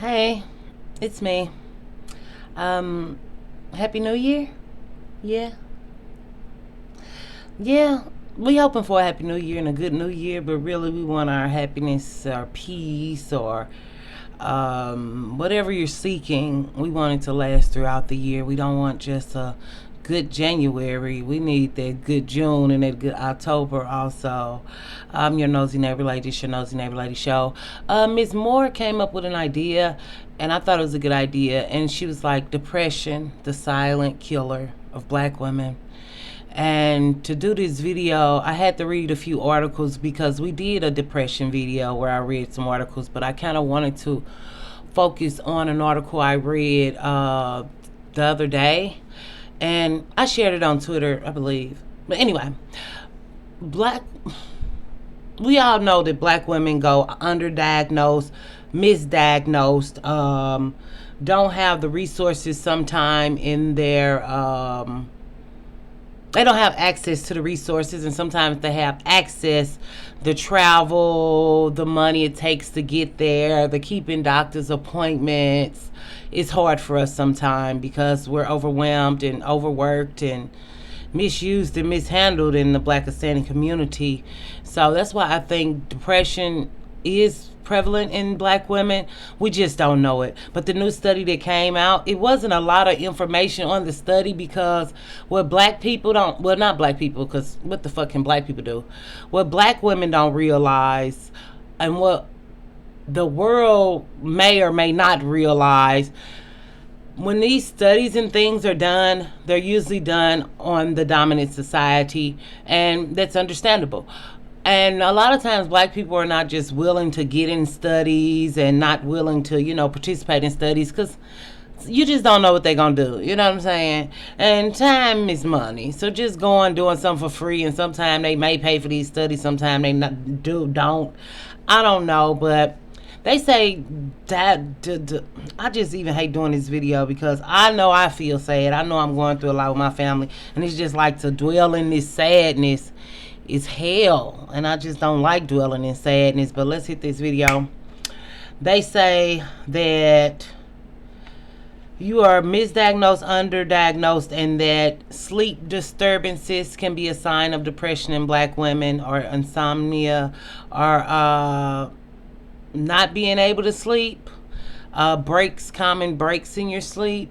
Hey, it's me. Um, Happy New Year? Yeah. Yeah, we hoping for a Happy New Year and a good New Year, but really we want our happiness, our peace, or whatever you're seeking, we want it to last throughout the year. We don't want just a good January. We need that good June and that good October also. I'm your nosy neighbor lady. It's your nosy neighbor lady show. Ms. Moore came up with an idea, and I thought it was a good idea. And she was like, depression, the silent killer of black women. And to do this video, I had to read a few articles because we did a depression video where I read some articles, but I kind of wanted to focus on an article I read the other day. And I shared it on Twitter, I believe. But anyway, black, we all know that black women go underdiagnosed, misdiagnosed, don't have the resources sometime in their they don't have access to the resources, and sometimes they have access, the travel, the money it takes to get there, the keeping doctor's appointments. It's hard for us sometimes because we're overwhelmed and overworked and misused and mishandled in the black Hispanic community. So that's why I think depression is prevalent in black women. We just don't know it. But the new study that came out, it wasn't a lot of information on the study because what black people don't, well, not black people, because what the fuck can black people do? What black women don't realize, and what the world may or may not realize, when these studies and things are done, they're usually done on the dominant society, and that's understandable. And a lot of times black people are not just willing to get in studies and not willing to, participate in studies because you just don't know what they're going to do. You know what I'm saying? And time is money. So just going, doing something for free, and sometimes they may pay for these studies, sometimes they don't. I don't know, but they say that I just even hate doing this video because I know I feel sad. I know I'm going through a lot with my family, and it's just like to dwell in this sadness is hell, and I just don't like dwelling in sadness. But let's hit this video. They say that you are misdiagnosed, underdiagnosed, and that sleep disturbances can be a sign of depression in black women, or insomnia, or not being able to sleep, common breaks in your sleep,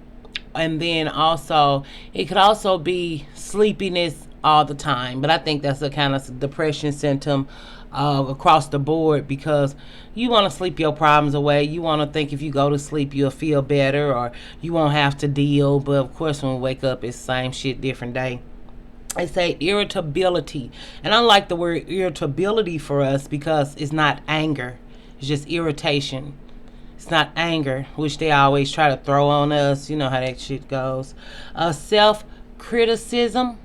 and then also it could also be sleepiness all the time. But I think that's a kind of depression symptom across the board, because you want to sleep your problems away. You want to think if you go to sleep you'll feel better, or you won't have to deal. But of course when we wake up it's same shit, different day. They say irritability, and I like the word irritability for us because it's not anger, it's just irritation. It's not anger, which they always try to throw on us. You know how that shit goes. Self-criticism,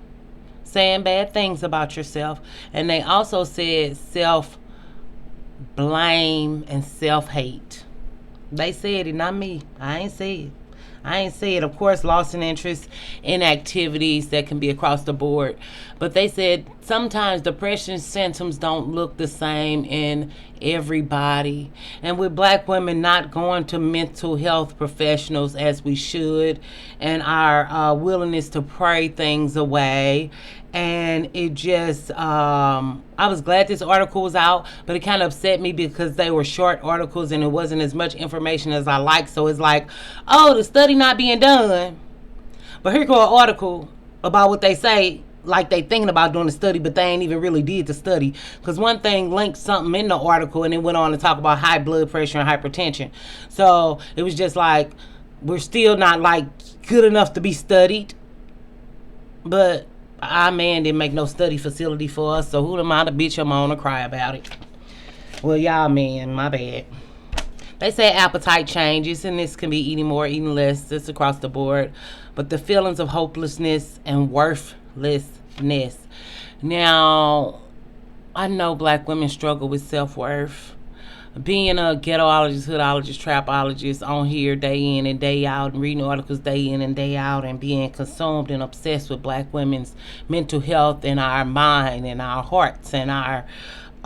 saying bad things about yourself. And they also said self-blame and self-hate. They said it, not me. I ain't said it. Of course, loss in interest in activities that can be across the board. But they said sometimes depression symptoms don't look the same in everybody. And with black women not going to mental health professionals as we should, and our willingness to pray things away, and it just I was glad this article was out, but it kind of upset me because they were short articles and it wasn't as much information as I like. So it's like, oh, the study not being done, but here go an article about what they say, like they thinking about doing the study, but they ain't even really did the study. Because one thing linked something in the article, and it went on to talk about high blood pressure and hypertension. So it was just like, we're still not like good enough to be studied, but our man didn't make no study facility for us, so who am I to bitch him on or cry about it? Well, y'all man, my bad. They say appetite changes, and this can be eating more, eating less. It's across the board. But the feelings of hopelessness and worthlessness. Now, I know black women struggle with self-worth. Being a ghettoologist, hoodologist, trapologist on here day in and day out, and reading articles day in and day out, and being consumed and obsessed with black women's mental health and our mind and our hearts and our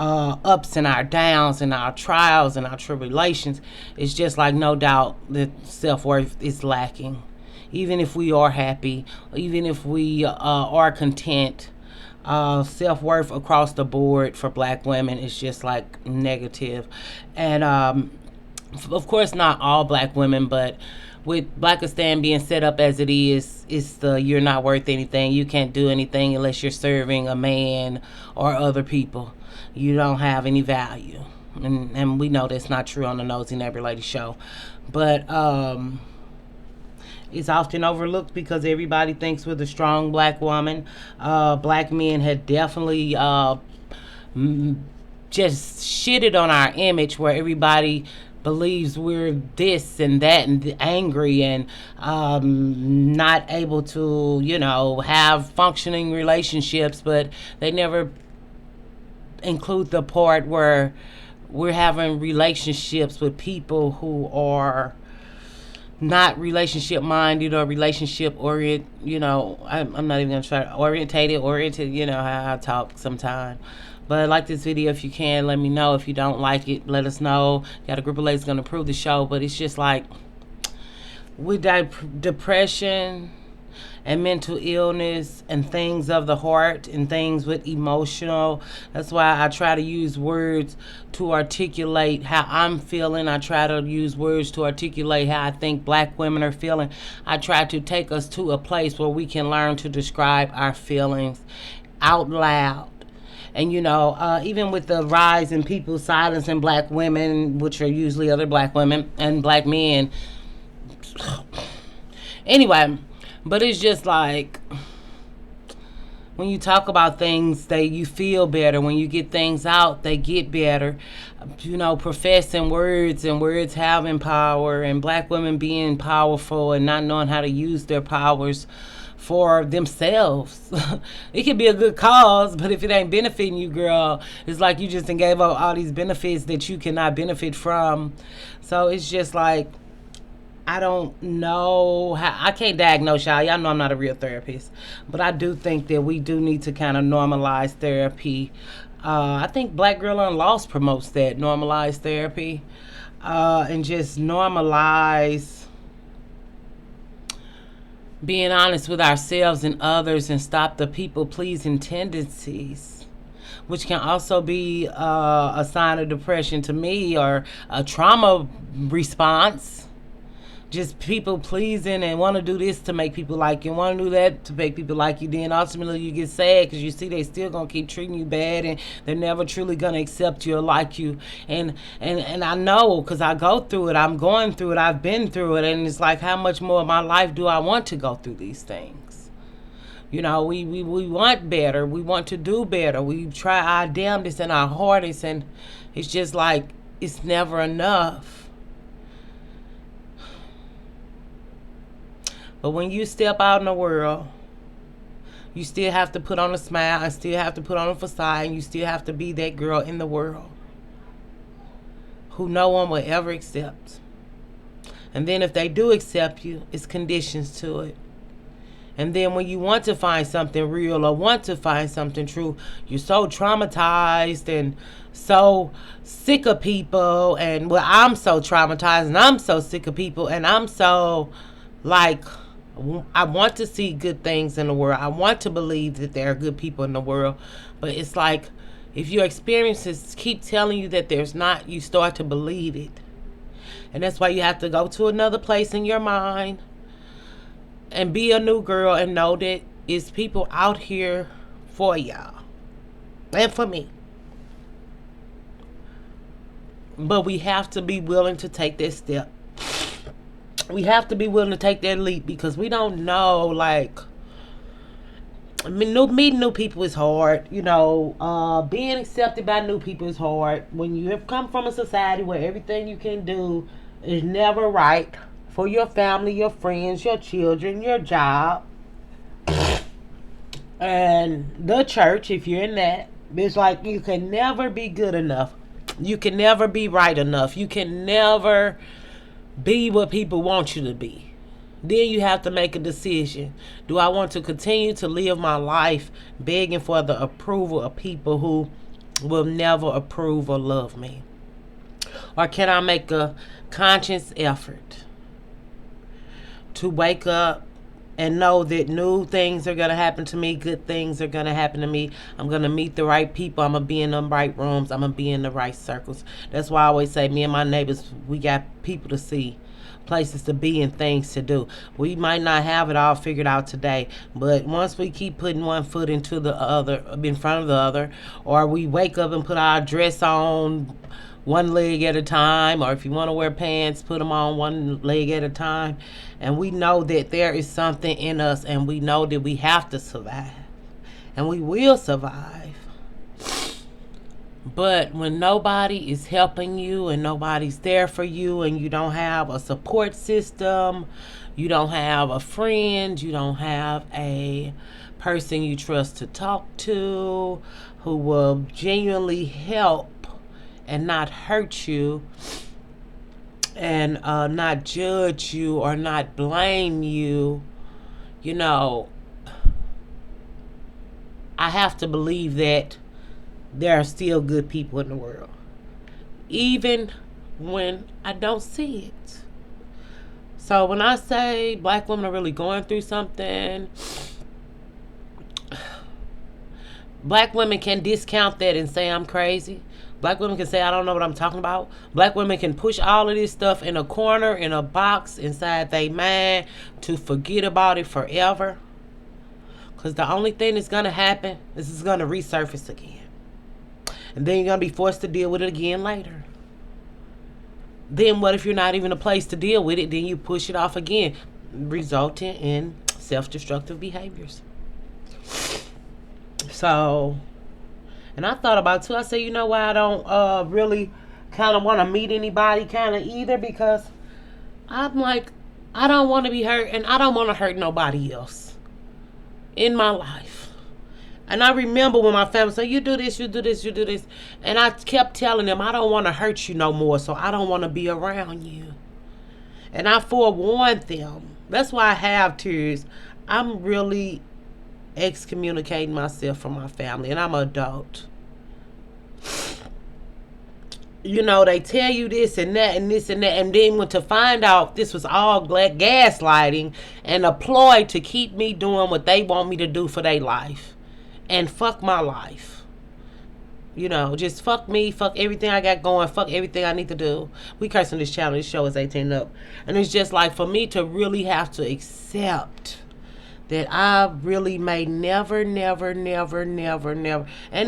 ups and our downs and our trials and our tribulations, it's just like no doubt that self-worth is lacking. Even if we are happy, even if we are content, self-worth across the board for black women is just like negative. And of course not all black women, but with Blackistan being set up as it is, it's the you're not worth anything, you can't do anything unless you're serving a man or other people, you don't have any value. And we know that's not true on the Nosy Neighbor Lady show, but it's often overlooked because everybody thinks we're the strong black woman. Black men had definitely just shitted on our image, where everybody believes we're this and that and angry and not able to, have functioning relationships, but they never include the part where we're having relationships with people who are not relationship minded or relationship oriented. I'm not even gonna try to oriented, how I talk sometimes. But like this video, if you can, let me know. If you don't like it, let us know. Got a group of ladies gonna approve the show. But it's just like with depression and mental illness and things of the heart and things with emotional, that's why I try to use words to articulate how I'm feeling. I try to use words to articulate how I think black women are feeling. I try to take us to a place where we can learn to describe our feelings out loud. And even with the rise in people silencing black women, which are usually other black women and black men, anyway. But it's just like when you talk about things, you feel better. When you get things out, they get better. Professing words and words having power, and black women being powerful and not knowing how to use their powers for themselves. It could be a good cause, but if it ain't benefiting you, girl, it's like you just gave up all these benefits that you cannot benefit from. So it's just like, I don't know how, I can't diagnose y'all. Y'all know I'm not a real therapist, but I do think that we do need to kind of normalize therapy. I think Black Girl Unlost promotes that, normalized therapy, and just normalize being honest with ourselves and others, and stop the people-pleasing tendencies, which can also be a sign of depression to me, or a trauma response. Just people pleasing and want to do this to make people like you, want to do that to make people like you. Then ultimately you get sad because you see they still gonna keep treating you bad, and they're never truly gonna accept you or like you. And I know, because I go through it, I'm going through it, I've been through it, and it's like, how much more of my life do I want to go through these things? We want better, we want to do better, we try our damnedest and our hardest, and it's just like, it's never enough. But when you step out in the world, you still have to put on a smile, and still have to put on a facade, and you still have to be that girl in the world who no one will ever accept. And then if they do accept you, it's conditions to it. And then when you want to find something real or want to find something true, you're so traumatized and so sick of people. And I'm so traumatized and I'm so sick of people, and I'm so like, I want to see good things in the world. I want to believe that there are good people in the world. But it's like, if your experiences keep telling you that there's not, you start to believe it. And that's why you have to go to another place in your mind and be a new girl and know that it's people out here for y'all and for me. But we have to be willing to take that step. We have to be willing to take that leap, because we don't know, like, meeting new people is hard. Being accepted by new people is hard. When you have come from a society where everything you can do is never right for your family, your friends, your children, your job, and the church, if you're in that, it's like you can never be good enough. You can never be right enough. You can never be what people want you to be. Then you have to make a decision. Do I want to continue to live my life begging for the approval of people who will never approve or love me? Or can I make a conscious effort to wake up and know that new things are going to happen to me, good things are going to happen to me. I'm going to meet the right people. I'm going to be in the right rooms. I'm going to be in the right circles. That's why I always say, me and my neighbors, we got people to see, places to be, and things to do. We might not have it all figured out today, but once we keep putting one foot into the other, in front of the other, or we wake up and put our dress on one leg at a time, or if you want to wear pants, put them on one leg at a time, and we know that there is something in us, and we know that we have to survive, and we will survive. But when nobody is helping you and nobody's there for you, and you don't have a support system, you don't have a friend, you don't have a person you trust to talk to who will genuinely help and not hurt you, and not judge you or not blame you, you know, I have to believe that there are still good people in the world, even when I don't see it. So when I say black women are really going through something, black women can discount that and say I'm crazy. Black women can say I don't know what I'm talking about. Black women can push all of this stuff in a corner, in a box inside their mind to forget about it forever. Because the only thing that's going to happen is it's going to resurface again. And then you're going to be forced to deal with it again later. Then what if you're not even a place to deal with it? Then you push it off again, resulting in self-destructive behaviors. So, and I thought about too, I said, you know why I don't really kind of want to meet anybody kind of either, because I'm like, I don't want to be hurt, and I don't want to hurt nobody else in my life. And I remember when my family said, you do this, you do this, you do this. And I kept telling them, I don't want to hurt you no more, so I don't want to be around you. And I forewarned them. That's why I have tears. I'm really excommunicating myself from my family, and I'm an adult. You know, they tell you this and that and this and that, and then when to find out this was all gaslighting and a ploy to keep me doing what they want me to do for their life. And fuck my life. You know, just fuck me, fuck everything I got going, fuck everything I need to do. We curse on this channel, this show is 18 up. And it's just like, for me to really have to accept that I really may never, and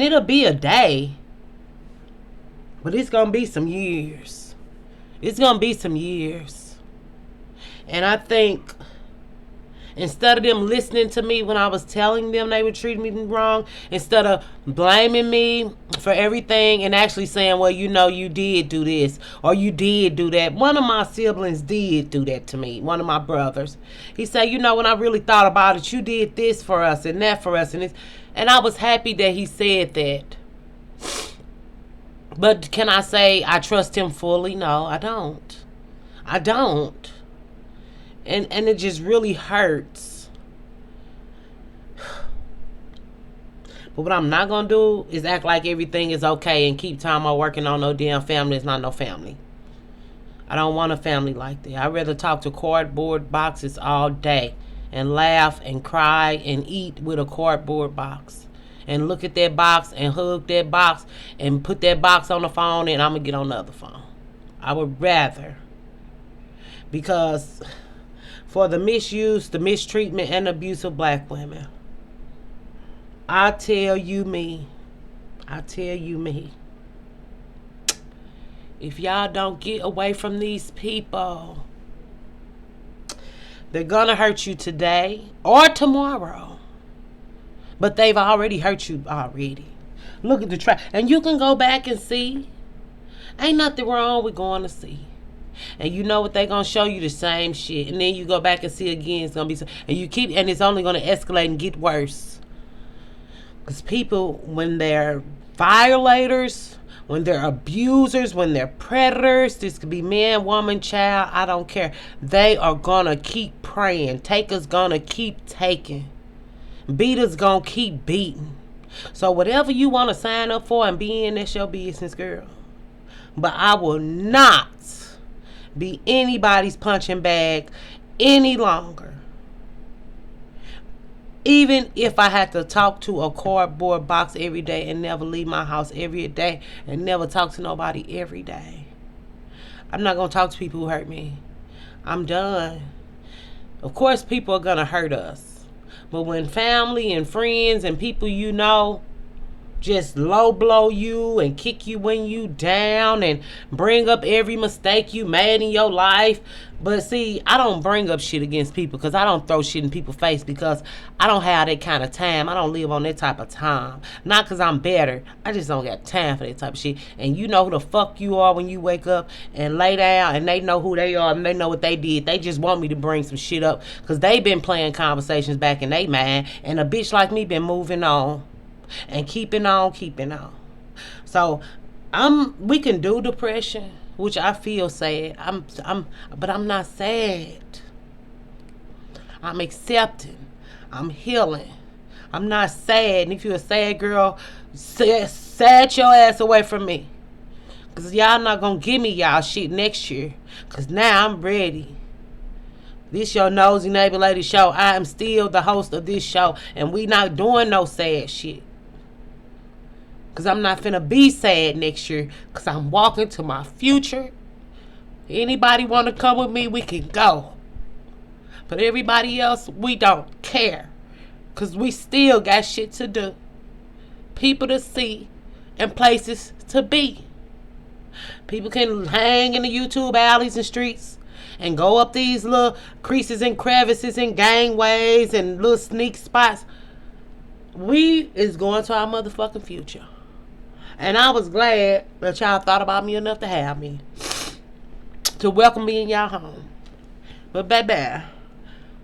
it'll be a day, but it's gonna be some years. It's gonna be some years. And I think, instead of them listening to me when I was telling them they were treating me wrong, instead of blaming me for everything and actually saying, well, you know, you did do this or you did do that. One of my siblings did do that to me, one of my brothers. He said, you know, when I really thought about it, you did this for us and that for us. And I was happy that he said that. But can I say I trust him fully? No, I don't. I don't. And it just really hurts. But what I'm not going to do is act like everything is okay and keep time on working on no damn family. It's not no family. I don't want a family like that. I'd rather talk to cardboard boxes all day and laugh and cry and eat with a cardboard box. And look at that box and hug that box and put that box on the phone, and I'm going to get on the other phone. I would rather. Because for the misuse, the mistreatment, and abuse of black women, I tell you me, if y'all don't get away from these people, they're gonna hurt you today or tomorrow. But they've already hurt you already. Look at the track, and you can go back and see. Ain't nothing wrong with going to see. And you know what, they gonna show you the same shit, and then you go back and see again. It's gonna be and you keep, and it's only gonna escalate and get worse. Because people, when they're violators, when they're abusers, when they're predators, this could be man, woman, child, I don't care. They are gonna keep praying. Takers gonna keep taking. Beaters gonna keep beating. So whatever you want to sign up for and be in, that's your business, girl. But I will not be anybody's punching bag any longer. Even if I had to talk to a cardboard box every day and never leave my house every day and never talk to nobody every day. I'm not going to talk to people who hurt me. I'm done. Of course, people are going to hurt us. But when family and friends and people you know just low blow you and kick you when you down and bring up every mistake you made in your life. But see, I don't bring up shit against people because I don't throw shit in people's face because I don't have that kind of time. I don't live on that type of time. Not because I'm better. I just don't got time for that type of shit. And you know who the fuck you are when you wake up and lay down, and they know who they are and they know what they did. They just want me to bring some shit up because they been playing conversations back in their mind, and a bitch like me been moving on. And keeping on. So we can do depression, which I feel sad. But I'm not sad. I'm accepting. I'm healing. I'm not sad. And if you're a sad girl, sad your ass away from me. Cause y'all not gonna give me y'all shit next year. Cause now I'm ready. This your Nosy Neighbor Lady show. I am still the host of this show, and we not doing no sad shit. Because I'm not finna be sad next year. Because I'm walking to my future. Anybody want to come with me, we can go. But everybody else, we don't care. Because we still got shit to do. People to see. And places to be. People can hang in the YouTube alleys and streets. And go up these little creases and crevices and gangways and little sneak spots. We is going to our motherfucking future. And I was glad that y'all thought about me enough to have me. To welcome me in y'all home. But baby,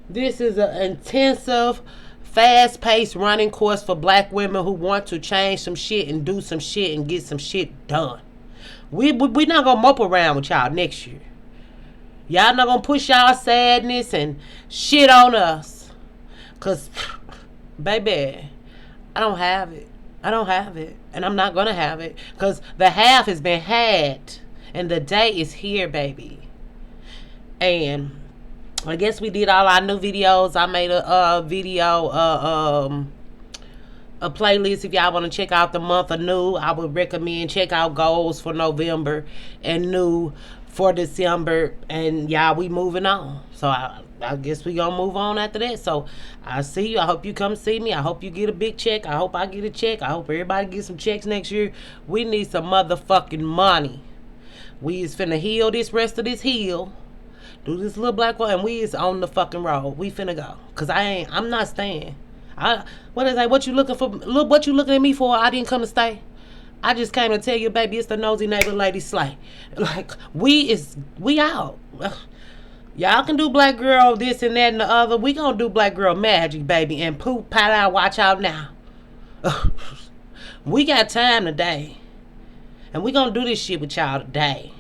this is an intensive, fast-paced running course for black women who want to change some shit and do some shit and get some shit done. We not going to mope around with y'all next year. Y'all not going to push y'all sadness and shit on us. Because, baby, I don't have it. And I'm not going to have it. Because the half has been had. And the day is here, baby. And I guess we did all our new videos. I made a video, a playlist. If y'all want to check out the month of new, I would recommend check out goals for November and new for December. And y'all, we moving on. So I guess we gonna move on after that. So I see you. I hope you come see me. I hope you get a big check. I hope I get a check. I hope everybody gets some checks next year. We need some motherfucking money. We is finna heal this rest of this hill. Do this little black one, and we is on the fucking road. We finna go. Cause I'm not staying. What you looking for? Look, what you looking at me for? I didn't come to stay. I just came to tell you, baby, it's the Nosy Neighbor Lady Slay. Like, we out. Y'all can do black girl this and that and the other. We gonna do black girl magic, baby. And poop, pat out, watch out now. We got time today. And we gonna do this shit with y'all today.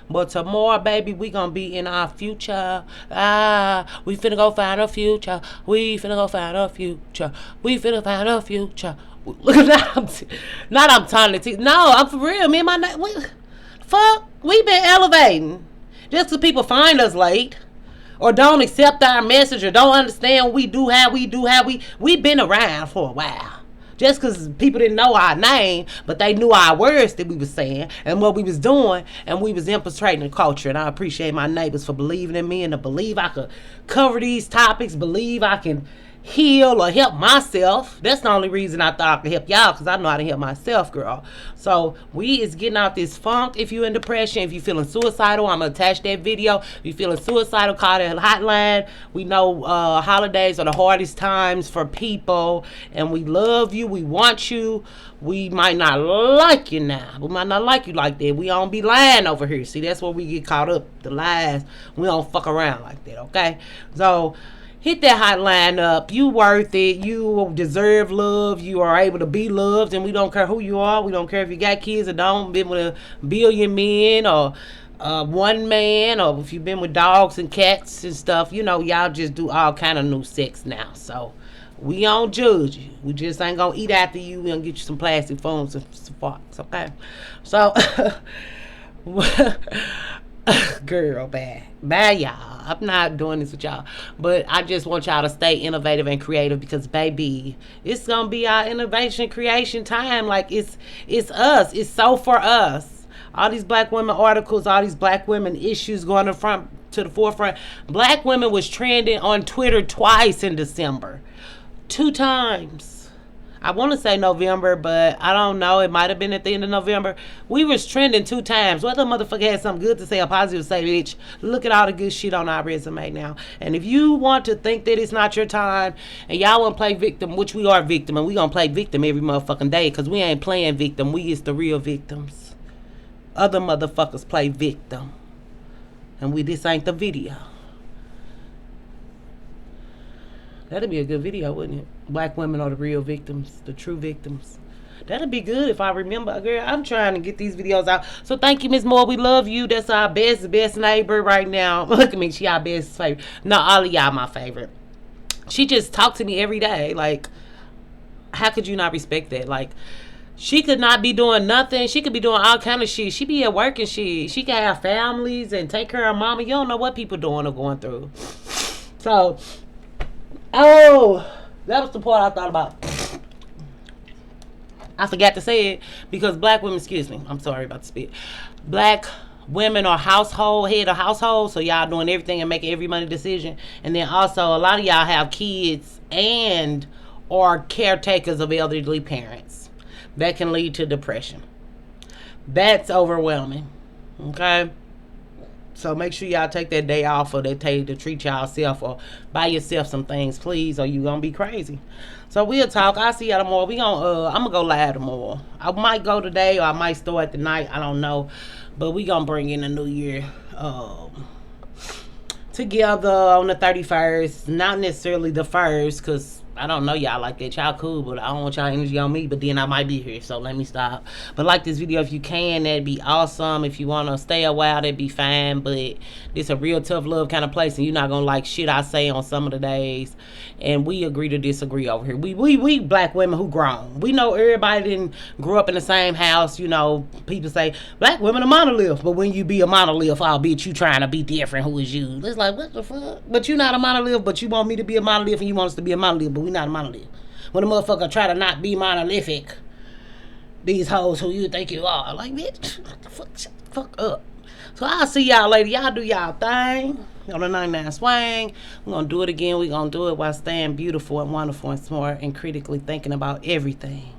But tomorrow, baby, we gonna be in our future. We finna go find our future. We finna go find our future. We finna find our future. Look at that. Not I'm telling it. No, I'm for real. Me and my we been elevating. Just because people find us late. Or don't accept our message, or don't understand what we do, how we've been around for a while. Just because people didn't know our name, but they knew our words that we was saying and what we was doing, and we was infiltrating the culture. And I appreciate my neighbors for believing in me and to believe I could cover these topics, believe I can heal or help myself. That's the only reason I thought I could help y'all, because I know how to help myself, girl. So we is getting out this funk. If you're in depression, if you're feeling suicidal, I'm gonna attach that video. If you're feeling suicidal, call that hotline. We know holidays are the hardest times for people, and we love you, we want you. We might not like you now. We might not like you like that. We don't be lying over here. See, that's where we get caught up, the lies. We don't fuck around like that, okay? So hit that hotline up. You worth it. You deserve love. You are able to be loved, and we don't care who you are. We don't care if you got kids or don't. Been with a billion men or one man, or if you've been with dogs and cats and stuff. You know, y'all just do all kind of new sex now. So We don't judge you. We just ain't gonna eat after you. We gonna get you some plastic phones and some forks, okay? So, girl, bad, y'all. I'm not doing this with y'all, but I just want y'all to stay innovative and creative because, baby, it's gonna be our innovation creation time. Like it's us. It's so for us. All these black women articles, all these black women issues going to the forefront. Black women was trending on Twitter twice in December. 2 times. I want to say November, but I don't know. It might have been at the end of November. We was trending 2 times. Whether motherfucker had something good to say or positive to say, bitch, look at all the good shit on our resume now. And if you want to think that it's not your time and y'all want to play victim, which we are victim, and we going to play victim every motherfucking day because we ain't playing victim. We is the real victims. Other motherfuckers play victim. And this ain't the video. That'd be a good video, wouldn't it? Black women are the real victims, the true victims. That'd be good if I remember. Girl, I'm trying to get these videos out. So thank you, Miss Moore. We love you. That's our best neighbor right now. Look at me. She our best favorite. No, all of y'all my favorite. She just talked to me every day. Like, how could you not respect that? Like, she could not be doing nothing. She could be doing all kind of shit. She be at work and shit. She could have families and take care of mama. You don't know what people doing or going through. So... oh, that was the part I thought about. I forgot to say it because black women, excuse me, I'm sorry about the spit. Black women are head of household, so y'all doing everything and making every money decision. And then also a lot of y'all have kids and or caretakers of elderly parents. That can lead to depression. That's overwhelming. Okay? So make sure y'all take that day off or that day to treat y'all or buy yourself some things, please, or you gonna be crazy. So we'll talk. I'll see y'all tomorrow. I'm gonna go live tomorrow. I might go today or I might start tonight. I don't know. But we gonna bring in the new year together on the 31st. Not necessarily the 1st, because I don't know y'all like that. Y'all cool, but I don't want y'all energy on me. But then I might be here, so let me stop. But like this video if you can. That'd be awesome. If you want to stay a while, that'd be fine. But this a real tough love kind of place, and you're not going to like shit I say on some of the days. And we agree to disagree over here. We black women who grown. We know everybody didn't grow up in the same house. You know, people say, black women are monolith. But when you be a monolith, I'll bet you trying to be different. Who is you? It's like, what the fuck? But you not a monolith, but you want me to be a monolith, and you want us to be a monolith, but we not a monolith. When a motherfucker try to not be monolithic, these hoes who you think you are, like, bitch, what the fuck, shut the fuck up. So I'll see y'all later. Y'all do y'all thing on the 99 swing. We're gonna do it again. We're gonna do it while staying beautiful and wonderful and smart and critically thinking about everything.